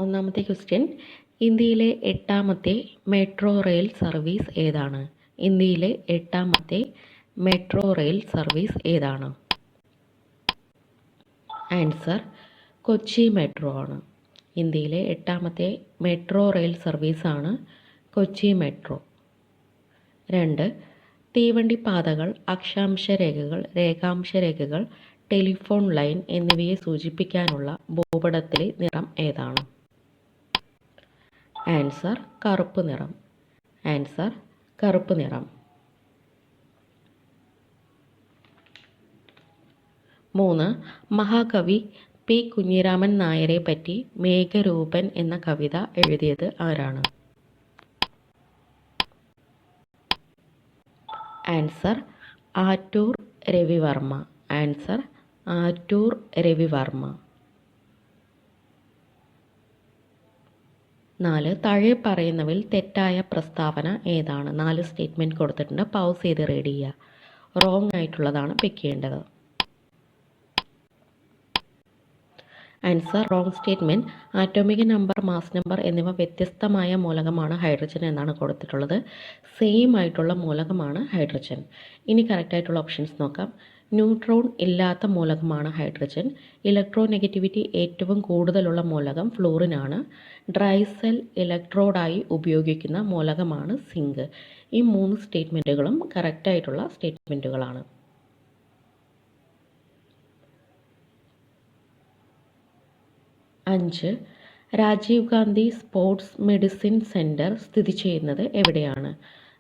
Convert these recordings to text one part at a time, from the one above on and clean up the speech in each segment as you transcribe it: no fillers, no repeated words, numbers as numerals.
ഒന്നാമത്തെ ക്വസ്റ്റ്യൻ, ഇന്ത്യയിലെ എട്ടാമത്തെ മെട്രോ റെയിൽ സർവീസ് ഏതാണ്? ഇന്ത്യയിലെ എട്ടാമത്തെ മെട്രോ റെയിൽ സർവീസ് ഏതാണ്? ആൻസർ കൊച്ചി മെട്രോ ആണ്. ഇന്ത്യയിലെ എട്ടാമത്തെ മെട്രോ റെയിൽ സർവീസാണ് കൊച്ചി മെട്രോ. 2. തീവണ്ടി പാതകൾ, അക്ഷാംശ രേഖകൾ, രേഖാംശ രേഖകൾ, ടെലിഫോൺ ലൈൻ എന്നിവയെ സൂചിപ്പിക്കാനുള്ള ഭൂപടത്തിലെ നിറം ഏതാണ്? ആൻസർ കറുപ്പ് നിറം. ആൻസർ കറുപ്പ് നിറം. 3. മഹാകവി പി. കുഞ്ഞിരാമൻ നായരെ പറ്റി മേഘരൂപൻ എന്ന കവിത എഴുതിയത് ആരാണ്? ആൻസർ ആറ്റൂർ രവിവർമ്മ. ആൻസർ ആറ്റൂർ രവിവർമ്മ. 4. താഴെ പറയുന്നവയിൽ തെറ്റായ പ്രസ്താവന ഏതാണ്? 4 സ്റ്റേറ്റ്മെൻറ്റ് കൊടുത്തിട്ടുണ്ട്, പൗസ് ചെയ്ത് റീഡ് ചെയ്യുക. റോങ് ആയിട്ടുള്ളതാണ് പിക്ക് ചെയ്യേണ്ടത്. Answer wrong statement, atomic number, mass number എന്നിവ വ്യത്യസ്തമായ മൂലകമാണ് ഹൈഡ്രജൻ എന്നാണ് കൊടുത്തിട്ടുള്ളത്. സെയിം ആയിട്ടുള്ള മൂലകമാണ് ഹൈഡ്രജൻ. ഇനി കറക്റ്റായിട്ടുള്ള ഓപ്ഷൻസ് നോക്കാം. ന്യൂട്രോൺ ഇല്ലാത്ത മൂലകമാണ് ഹൈഡ്രജൻ. ഇലക്ട്രോനെഗറ്റിവിറ്റി ഏറ്റവും കൂടുതലുള്ള മൂലകം ഫ്ലൂറിനാണ്. ഡ്രൈ സെൽ ഇലക്ട്രോഡായി ഉപയോഗിക്കുന്ന മൂലകമാണ് സിങ്ക്. ഈ 3 സ്റ്റേറ്റ്മെൻറ്റുകളും കറക്റ്റായിട്ടുള്ള സ്റ്റേറ്റ്മെൻറ്റുകളാണ്. 5. Rajiv Gandhi sports medicine centre സ്ഥിതി ചെയ്യുന്നത് എവിടെയാണ്?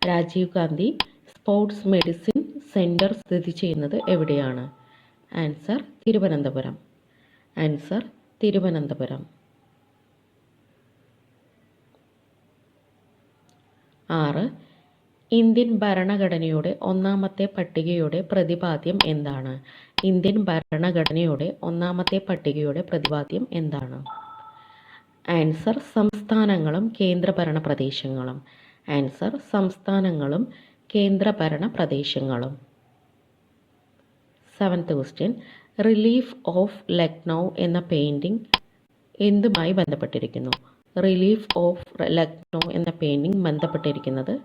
Rajiv Gandhi sports medicine centre സ്ഥിതി ചെയ്യുന്നത് എവിടെയാണ്? Answer Thiruvananthapuram. Answer Thiruvananthapuram. 6. Indian ഭരണഘടനയുടെ ഒന്നാമത്തെ പട്ടികയുടെ പ്രതിപാദ്യം എന്താണ്? ഇന്ത്യൻ ഭരണഘടനയുടെ ഒന്നാമത്തെ പട്ടികയുടെ പ്രതിപാദ്യം എന്താണ്? ആൻസർ സംസ്ഥാനങ്ങളും കേന്ദ്രഭരണ പ്രദേശങ്ങളും. ആൻസർ സംസ്ഥാനങ്ങളും കേന്ദ്രഭരണ പ്രദേശങ്ങളും. 7th question, relief of Lucknow എന്ന പെയിൻറ്റിംഗ് എന്തുമായി ബന്ധപ്പെട്ടിരിക്കുന്നു? റിലീഫ് ഓഫ് ലക്നൗ എന്ന പെയിൻറ്റിംഗ് ബന്ധപ്പെട്ടിരിക്കുന്നത്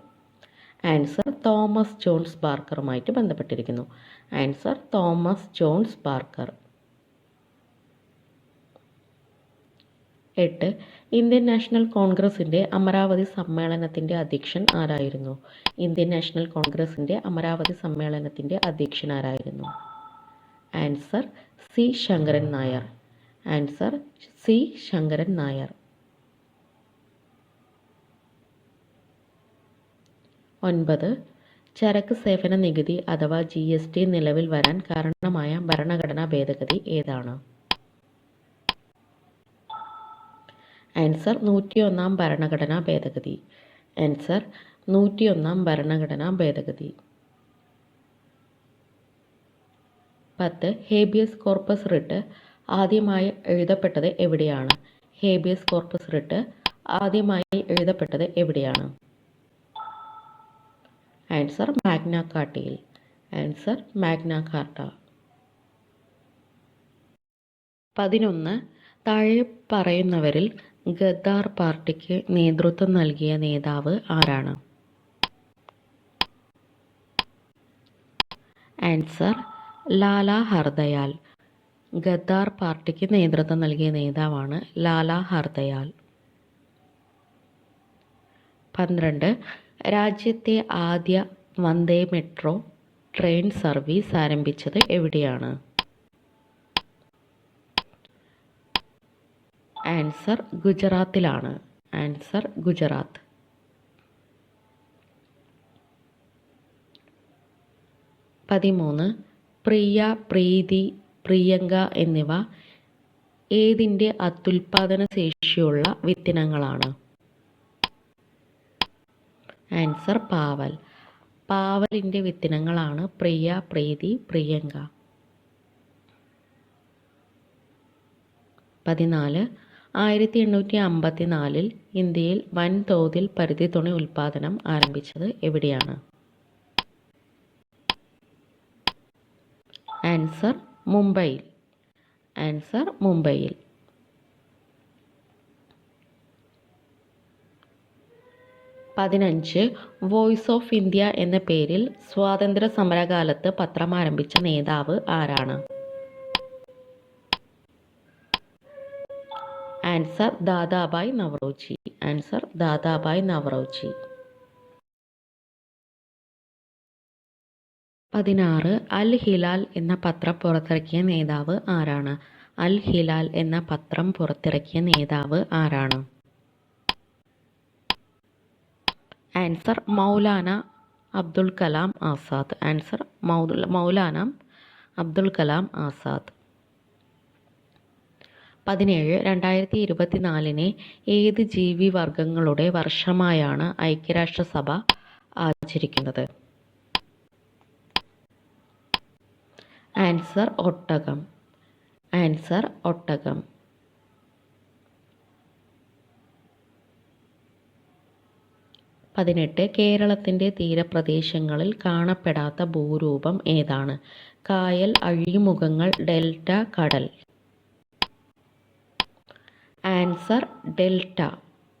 ആൻസർ തോമസ് ജോൺസ് ബാർക്കറുമായിട്ട് ബന്ധപ്പെട്ടിരിക്കുന്നു. Answer Thomas Jones Barker. 8. Indian national കോൺഗ്രസിൻ്റെ അമരാവതി സമ്മേളനത്തിൻ്റെ അധ്യക്ഷൻ ആരായിരുന്നു? ഇന്ത്യൻ നാഷണൽ കോൺഗ്രസിൻ്റെ അമരാവതി സമ്മേളനത്തിൻ്റെ അധ്യക്ഷൻ ആരായിരുന്നു? Answer C Sankaran Nair. Answer C Sankaran Nair. 9. ചരക്ക് സേവന നികുതി അഥവാ GST നിലവിൽ വരാൻ കാരണമായ ഭരണഘടനാ ഭേദഗതി ഏതാണ്? ആൻസർ 101-ാം ഭരണഘടനാ ഭേദഗതി. ആൻസർ 101-ാം ഭരണഘടനാ ഭേദഗതി. 10. ഹേബിയസ് കോർപ്പസ് റിട്ട് ആദ്യമായി എഴുതപ്പെട്ടത് എവിടെയാണ്? ഹേബിയസ് കോർപ്പസ് റിട്ട് ആദ്യമായി എഴുതപ്പെട്ടത് എവിടെയാണ്? ആൻസർ മാഗ്ന കാർട്ടയിൽ. Answer Magna Carta. 11. താഴെ പറയുന്നവരിൽ ഗദ്ദാർ പാർട്ടിക്ക് നേതൃത്വം നൽകിയ നേതാവ് ആരാണ്? ആൻസർ ലാല ഹർദയാൽ. ഗദ്ദാർ പാർട്ടിക്ക് നേതൃത്വം നൽകിയ നേതാവാണ് ലാല ഹർദയാൽ. 12. രാജ്യത്തെ ആദ്യ വന്ദേ മെട്രോ ട്രെയിൻ സർവീസ് ആരംഭിച്ചത് എവിടെയാണ്? ആൻസർ ഗുജറാത്തിലാണ്. ആൻസർ ഗുജറാത്ത്. 13. പ്രിയ, പ്രീതി, പ്രിയങ്ക എന്നിവ ഏതിൻ്റെ അത്യുൽപാദന ശേഷിയുള്ള വിത്തിനങ്ങളാണ്? ആൻസർ പാവൽ. പാവലിൻ്റെ വിത്തിനങ്ങളാണ് പ്രിയ, പ്രീതി, പ്രിയങ്ക. 14. 1854 ഇന്ത്യയിൽ വൻതോതിൽ പരുത്തി തുണി ഉൽപ്പാദനം ആരംഭിച്ചത് എവിടെയാണ്? ആൻസർ മുംബൈയിൽ. ആൻസർ മുംബൈയിൽ. 15. വോയിസ് ഓഫ് ഇന്ത്യ എന്ന പേരിൽ സ്വാതന്ത്ര്യ സമരകാലത്ത് പത്രം ആരംഭിച്ച നേതാവ് ആരാണ്? ആൻസർ ദാദാഭായ് നവറോജി. ആൻസർ ദാദാഭായ് നവറോജി. 16. അൽ ഹിലാൽ എന്ന പത്രം പുറത്തിറക്കിയ നേതാവ് ആരാണ്? അൽ ഹിലാൽ എന്ന പത്രം പുറത്തിറക്കിയ നേതാവ് ആരാണ്? ആൻസർ മൗലാന അബ്ദുൽ കലാം ആസാദ്. ആൻസർ മൗലാന അബ്ദുൽ കലാം ആസാദ്. 17. 2024 ഏത് ജീവിവർഗങ്ങളുടെ വർഷമായാണ് ഐക്യരാഷ്ട്രസഭ ആചരിക്കുന്നത്? ആൻസർ ഒട്ടകം. ആൻസർ ഒട്ടകം. 18. കേരളത്തിൻ്റെ തീരപ്രദേശങ്ങളിൽ കാണപ്പെടാത്ത ഭൂരൂപം ഏതാണ്? കായൽ, അഴിമുഖങ്ങൾ, ഡെൽറ്റ, കടൽ. Answer delta.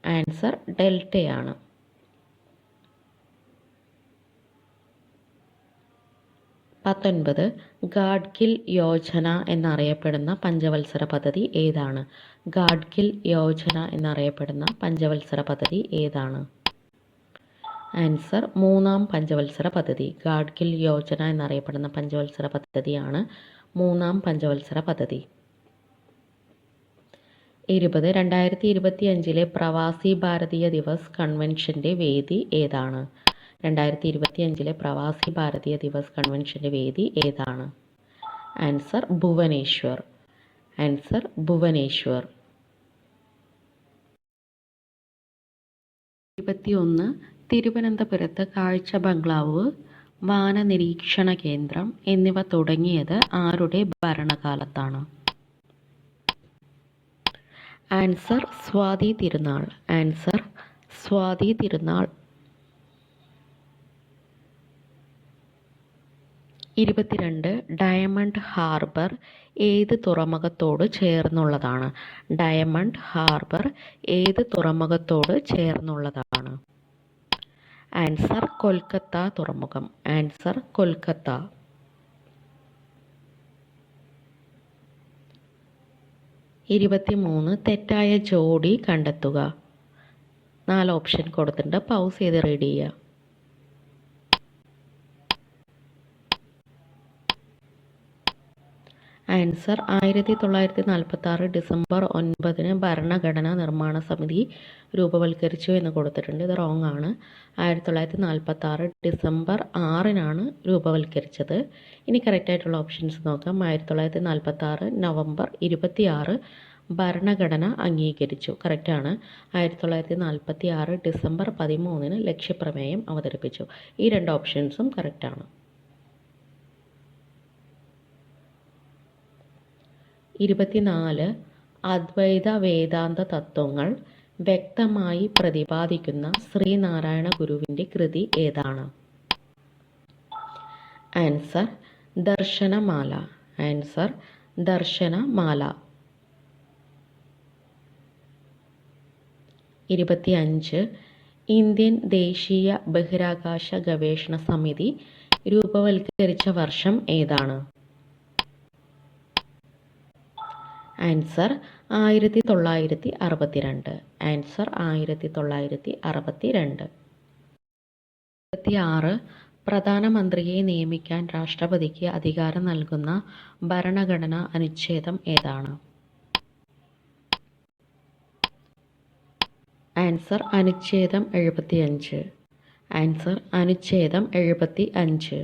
ആൻസർ ഡെൽറ്റയാണ്. 19. ഗാഡ്ഗിൽ യോജന എന്നറിയപ്പെടുന്ന പഞ്ചവത്സര പദ്ധതി ഏതാണ്? ഗാഡ്ഗിൽ യോജന എന്നറിയപ്പെടുന്ന പഞ്ചവത്സര പദ്ധതി ഏതാണ്? ആൻസർ 3-ാം പഞ്ചവത്സര പദ്ധതി. ഗാഡ്ഗിൽ യോജന എന്നറിയപ്പെടുന്ന പഞ്ചവത്സര പദ്ധതിയാണ് 3-ാം പഞ്ചവത്സര പദ്ധതി. 20. 2025 പ്രവാസി ഭാരതീയ ദിവസ് കൺവെൻഷൻ്റെ വേദി ഏതാണ്? 2025 പ്രവാസി ഭാരതീയ ദിവസ് കൺവെൻഷൻ്റെ വേദി ഏതാണ്? ആൻസർ ഭുവനേശ്വർ. ആൻസർ ഭുവനേശ്വർ. 21. തിരുവനന്തപുരത്ത് കാഴ്ച ബംഗ്ലാവ്, വാനനിരീക്ഷണ കേന്ദ്രം എന്നിവ തുടങ്ങിയത് ആരുടെ ഭരണകാലത്താണ്? Answer Swathi Thirunal. Answer Swathi Thirunal. 22. Diamond harbour ഏത് തുറമുഖത്തോട് ചേർന്നുള്ളതാണ്? ഡയമണ്ട് ഹാർബർ ഏത് തുറമുഖത്തോട് ചേർന്നുള്ളതാണ്? ആൻസർ കൊൽക്കത്ത തുറമുഖം. ആൻസർ കൊൽക്കത്ത. 23. തെറ്റായ ജോഡി കണ്ടെത്തുക. 4 ഓപ്ഷൻ കൊടുത്തിട്ടുണ്ട്. പൗസ് ചെയ്ത് റീഡ് ചെയ്യുക. ആൻസർ 1946 ഡിസംബർ 9 ഭരണഘടനാ നിർമ്മാണ സമിതി രൂപവൽക്കരിച്ചു എന്ന് കൊടുത്തിട്ടുണ്ട്. ഇത് റോങ് ആണ്. 1946 ഡിസംബർ 6 രൂപവൽക്കരിച്ചത്. ഇനി കറക്റ്റായിട്ടുള്ള ഓപ്ഷൻസ് നോക്കാം. 1946 നവംബർ 26 ഭരണഘടന അംഗീകരിച്ചു. കറക്റ്റാണ്. 1946 ഡിസംബർ 13 ലക്ഷ്യപ്രമേയം അവതരിപ്പിച്ചു. ഈ 2 ഓപ്ഷൻസും കറക്റ്റാണ്. 24. അദ്വൈത വേദാന്ത തത്വങ്ങൾ വ്യക്തമായി പ്രതിപാദിക്കുന്ന ശ്രീനാരായണ ഗുരുവിൻ്റെ കൃതി ഏതാണ്? Answer Darsanamala. Answer Darsanamala. 25. Indian ദേശീയ ബഹിരാകാശ ഗവേഷണ സമിതി രൂപവൽക്കരിച്ച വർഷം ഏതാണ്? ആൻസർ 1962. ആൻസർ 1962. 26. പ്രധാനമന്ത്രിയെ നിയമിക്കാൻ രാഷ്ട്രപതിക്ക് അധികാരം നൽകുന്ന ഭരണഘടനാ അനുച്ഛേദം ഏതാണ്? ആൻസർ അനുച്ഛേദം 75. ആൻസർ അനുച്ഛേദം 75.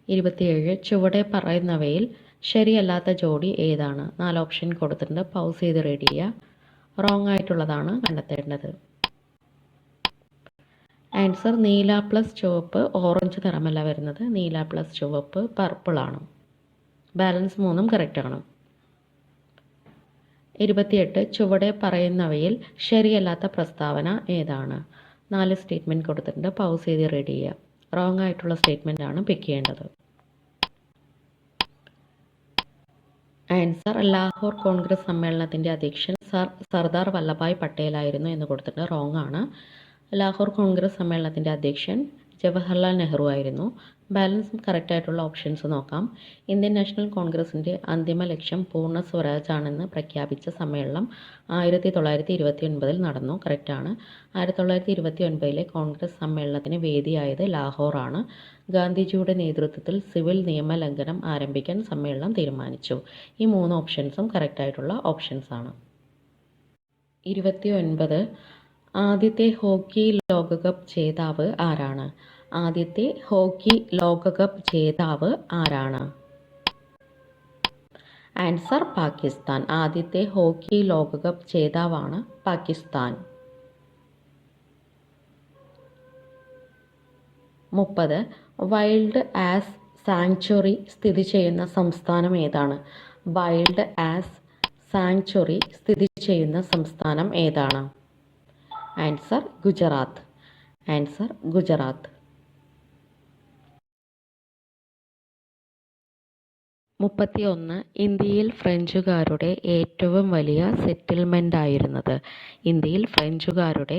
27. ചുവടെ പറയുന്നവയിൽ ശരിയല്ലാത്ത ജോഡി ഏതാണ്? 4 ഓപ്ഷൻ കൊടുത്തിട്ടുണ്ട്. പൗസ് ചെയ്ത് റീഡ് ചെയ്യുക. റോങ് ആയിട്ടുള്ളതാണ് കണ്ടെത്തേണ്ടത്. ആൻസർ നീല പ്ലസ് ചുവപ്പ് ഓറഞ്ച് നിറമല്ല വരുന്നത്. നീല പ്ലസ് ചുവപ്പ് പർപ്പിൾ ആണ്. ബാലൻസ് 3ഉം കറക്റ്റാണ്. 28. ചുവടെ പറയുന്നവയിൽ ശരിയല്ലാത്ത പ്രസ്താവന ഏതാണ്? 4 സ്റ്റേറ്റ്മെൻറ്റ് കൊടുത്തിട്ടുണ്ട്. പൗസ് ചെയ്ത് റീഡ് ചെയ്യുക. റോങ് ആയിട്ടുള്ള സ്റ്റേറ്റ്മെൻ്റ് ആണ് പിക്ക് ചെയ്യേണ്ടത്. ആൻസർ ലാഹോർ കോൺഗ്രസ് സമ്മേളനത്തിൻ്റെ അധ്യക്ഷൻ സർദാർ വല്ലഭായ് പട്ടേലായിരുന്നു എന്ന് കൊടുത്തിട്ടുണ്ട്. റോങ് ആണ്. ലാഹോർ കോൺഗ്രസ് സമ്മേളനത്തിൻ്റെ അധ്യക്ഷൻ ജവഹർലാൽ നെഹ്റു ആയിരുന്നു. ബാലൻസ് കറക്റ്റായിട്ടുള്ള ഓപ്ഷൻസ് നോക്കാം. ഇന്ത്യൻ നാഷണൽ കോൺഗ്രസിൻ്റെ അന്തിമ ലക്ഷ്യം പൂർണ്ണ സ്വരാജ് ആണെന്ന് പ്രഖ്യാപിച്ച സമ്മേളനം 1929 നടന്നു. കറക്റ്റാണ്. 1929 കോൺഗ്രസ് സമ്മേളനത്തിന് വേദിയായത് ലാഹോറാണ്. ഗാന്ധിജിയുടെ നേതൃത്വത്തിൽ സിവിൽ നിയമലംഘനം ആരംഭിക്കാൻ സമ്മേളനം തീരുമാനിച്ചു. ഈ 3 ഓപ്ഷൻസും കറക്റ്റായിട്ടുള്ള ഓപ്ഷൻസാണ്. 29 ആദ്യത്തെ ഹോക്കി ലോകകപ്പ് ജേതാവ് ആരാണ്? ആദ്യത്തെ ഹോക്കി ലോകകപ്പ് ജേതാവ് ആരാണ്? ആൻസർ പാകിസ്ഥാൻ. ആദ്യത്തെ ഹോക്കി ലോകകപ്പ് ജേതാവാണ് പാകിസ്ഥാൻ. 30 വൈൽഡ് ആസ് സാങ്ച്വറി സ്ഥിതി ചെയ്യുന്ന സംസ്ഥാനം ഏതാണ്? വൈൽഡ് ആസ് സാങ്ച്വറി സ്ഥിതി ചെയ്യുന്ന സംസ്ഥാനം ഏതാണ്? ആൻസർ ഗുജറാത്ത്. ആൻസർ ഗുജറാത്ത്. 31 ഇന്ത്യയിൽ ഫ്രഞ്ചുകാരുടെ ഏറ്റവും വലിയ സെറ്റിൽമെൻ്റ് ആയിരുന്നത്? ഇന്ത്യയിൽ ഫ്രഞ്ചുകാരുടെ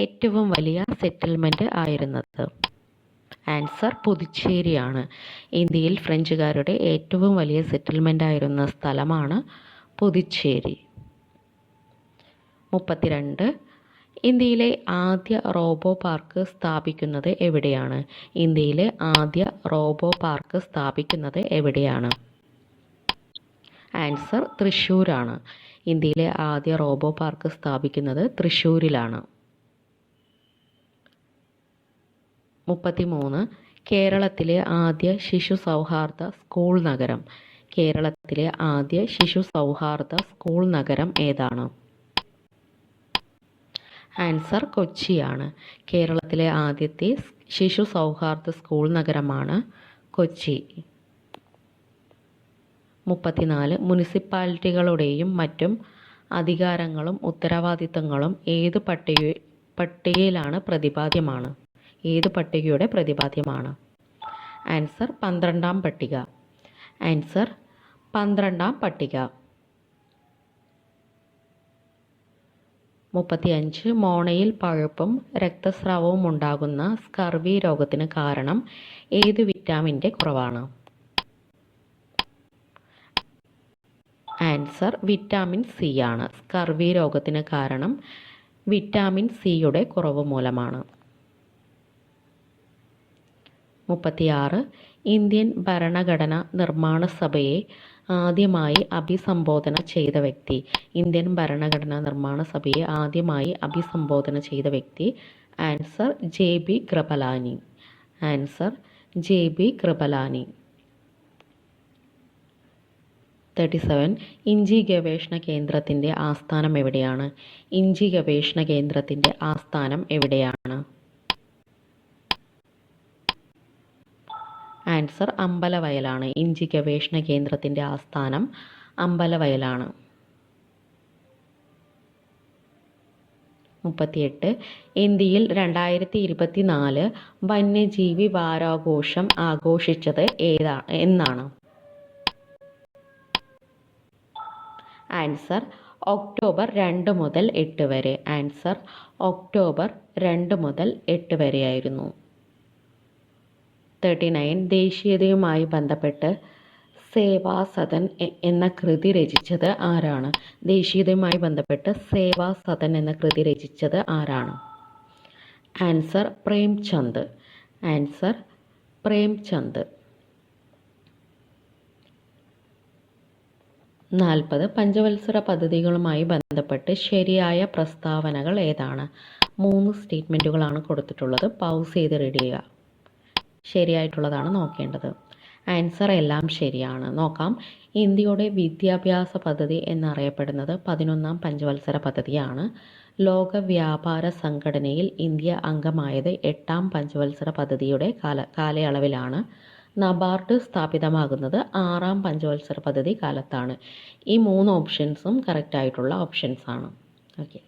ഏറ്റവും വലിയ സെറ്റിൽമെൻ്റ് ആയിരുന്നത്? ആൻസർ പുതുച്ചേരിയാണ്. ഇന്ത്യയിൽ ഫ്രഞ്ചുകാരുടെ ഏറ്റവും വലിയ സെറ്റിൽമെൻ്റ് ആയിരുന്ന സ്ഥലമാണ് പുതുച്ചേരി. 32 ഇന്ത്യയിലെ ആദ്യ റോബോ പാർക്ക് സ്ഥാപിക്കുന്നത് എവിടെയാണ്? ഇന്ത്യയിലെ ആദ്യ റോബോ പാർക്ക് സ്ഥാപിക്കുന്നത് എവിടെയാണ്? ആൻസർ തൃശ്ശൂരാണ്. ഇന്ത്യയിലെ ആദ്യ റോബോ പാർക്ക് സ്ഥാപിക്കുന്നത് തൃശ്ശൂരിലാണ്. 33 കേരളത്തിലെ ആദ്യ ശിശു സൗഹാർദ്ദ സ്കൂൾ നഗരം? കേരളത്തിലെ ആദ്യ ശിശു സൗഹാർദ്ദ സ്കൂൾ നഗരം ഏതാണ്? ആൻസർ കൊച്ചിയാണ്. കേരളത്തിലെ ആദ്യത്തെ ശിശു സൗഹാർദ്ദ സ്കൂൾ നഗരമാണ് കൊച്ചി. 34 മുനിസിപ്പാലിറ്റികളുടെയും മറ്റും അധികാരങ്ങളും ഉത്തരവാദിത്തങ്ങളും ഏത് പട്ടികയിലാണ് പ്രതിപാദ്യമാണ്? ഏത് പട്ടികയുടെ പ്രതിപാദ്യമാണ്? ആൻസർ 12ാം പട്ടിക. ആൻസർ 12ാം പട്ടിക. 35 മോണയിൽ പഴുപ്പും രക്തസ്രാവവും ഉണ്ടാകുന്ന സ്കർവി രോഗത്തിന് കാരണം ഏത് വിറ്റാമിൻ്റെ കുറവാണ്? ആൻസർ വിറ്റാമിൻ സി ആണ്. സ്കർവി രോഗത്തിന് കാരണം വിറ്റാമിൻ സിയുടെ കുറവ് മൂലമാണ്. 36 ഇന്ത്യൻ ഭരണഘടന നിർമ്മാണ സഭയെ ആദ്യമായി അഭിസംബോധന ചെയ്ത വ്യക്തി? ഇന്ത്യൻ ഭരണഘടനാ നിർമ്മാണ സഭയെ ആദ്യമായി അഭിസംബോധന ചെയ്ത വ്യക്തി? Answer JB Kripalani. Answer JB Kripalani. 37 ഇഞ്ചി ഗവേഷണ കേന്ദ്രത്തിൻ്റെ ആസ്ഥാനം എവിടെയാണ്? ഇഞ്ചി ഗവേഷണ കേന്ദ്രത്തിൻ്റെ ആസ്ഥാനം എവിടെയാണ്? ആൻസർ അമ്പലവയലാണ്. ഇഞ്ചി ഗവേഷണ കേന്ദ്രത്തിൻ്റെ ആസ്ഥാനം അമ്പലവയലാണ്. 38 ഇന്ത്യയിൽ 2024 വന്യജീവി വാരാഘോഷം ആഘോഷിച്ചത് എന്നാണ്? ആൻസർ ഒക്ടോബർ 2 മുതൽ 8 വരെ. ആൻസർ ഒക്ടോബർ 2 മുതൽ 8 വരെയായിരുന്നു. 39 ദേശീയതയുമായി ബന്ധപ്പെട്ട് സേവാ സദൻ എന്ന കൃതി രചിച്ചത് ആരാണ്? ദേശീയതയുമായി ബന്ധപ്പെട്ട് സേവാ സദൻ എന്ന കൃതി രചിച്ചത് ആരാണ്? ആൻസർ പ്രേംചന്ദ്. ആൻസർ പ്രേംചന്ദ്. 40 പഞ്ചവത്സര പദ്ധതികളുമായി ബന്ധപ്പെട്ട് ശരിയായ പ്രസ്താവനകൾ ഏതാണ്? 3 സ്റ്റേറ്റ്മെൻറ്റുകളാണ് കൊടുത്തിട്ടുള്ളത്. പൗസ് ചെയ്ത് റീഡ് ചെയ്യുക. ശരിയായിട്ടുള്ളതാണ് നോക്കേണ്ടത്. ആൻസർ എല്ലാം ശരിയാണ്. നോക്കാം. ഇന്ത്യയുടെ വിദ്യാഭ്യാസ പദ്ധതി എന്നറിയപ്പെടുന്നത് 11ാം പഞ്ചവത്സര പദ്ധതിയാണ്. ലോക വ്യാപാര സംഘടനയിൽ ഇന്ത്യ അംഗമായത് 8ാം പഞ്ചവത്സര പദ്ധതിയുടെ കാലയളവിലാണ്. നബാർഡ് സ്ഥാപിതമാകുന്നത് 6ാം പഞ്ചവത്സര പദ്ധതി കാലത്താണ്. ഈ 3 ഓപ്ഷൻസും കറക്റ്റായിട്ടുള്ള ഓപ്ഷൻസാണ്. ഓക്കെ.